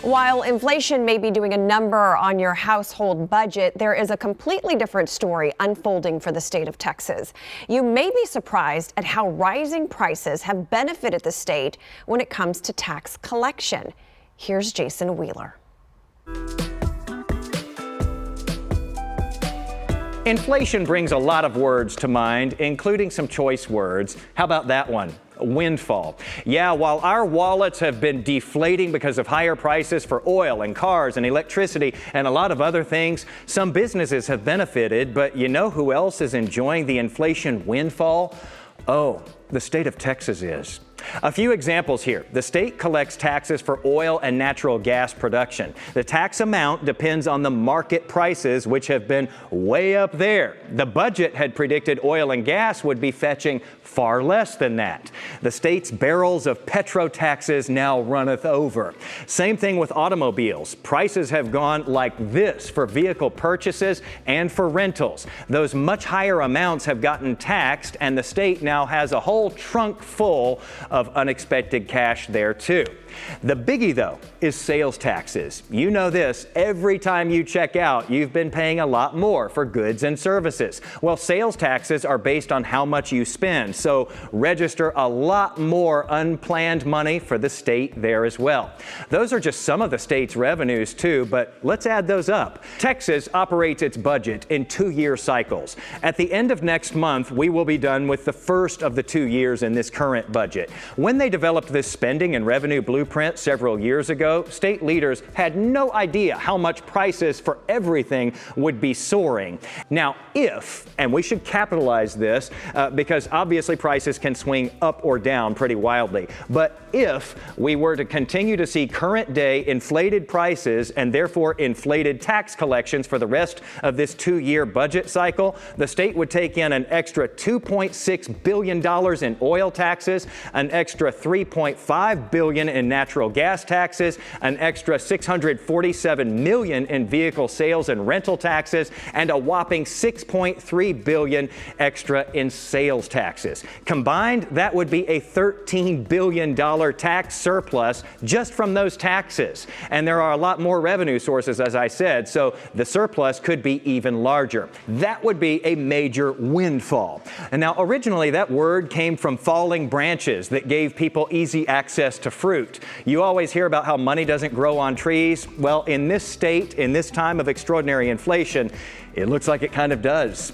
While inflation may be doing a number on your household budget, there is a completely different story unfolding for the state of Texas. You may be surprised at how rising prices have benefited the state when it comes to tax collection. Here's Jason Wheeler. Inflation brings a lot of words to mind, including some choice words. How about that one? Windfall. Yeah, while our wallets have been deflating because of higher prices for oil and cars and electricity and a lot of other things, some businesses have benefited, but you know who else is enjoying the inflation windfall? Oh, the state of Texas is. A few examples here. The state collects taxes for oil and natural gas production. The tax amount depends on the market prices, which have been way up there. The budget had predicted oil and gas would be fetching far less than that. The state's barrels of petro taxes now runneth over. Same thing with automobiles. Prices have gone like this for vehicle purchases and for rentals. Those much higher amounts have gotten taxed, and the state now has a whole trunk full of unexpected cash there too. The biggie, though, is sales taxes. You know this, every time you check out, you've been paying a lot more for goods and services. Well, sales taxes are based on how much you spend, so register a lot more unplanned money for the state there as well. Those are just some of the state's revenues too, but let's add those up. Texas operates its budget in 2-year cycles. At the end of next month, we will be done with the first of the 2 years in this current budget. When they developed this spending and revenue blueprint several years ago, state leaders had no idea how much prices for everything would be soaring. Now, if, and we should capitalize this because obviously prices can swing up or down pretty wildly, but if we were to continue to see current day inflated prices and therefore inflated tax collections for the rest of this 2-year budget cycle, the state would take in an extra $2.6 billion in oil taxes, an extra $3.5 billion in natural gas taxes, an extra $647 million in vehicle sales and rental taxes, and a whopping $6.3 billion extra in sales taxes. Combined, that would be a $13 billion tax surplus just from those taxes. And there are a lot more revenue sources, as I said, so the surplus could be even larger. That would be a major windfall. And now, originally, that word came from falling branches that gave people easy access to fruit. You always hear about how money doesn't grow on trees. Well, in this state, in this time of extraordinary inflation, it looks like it kind of does.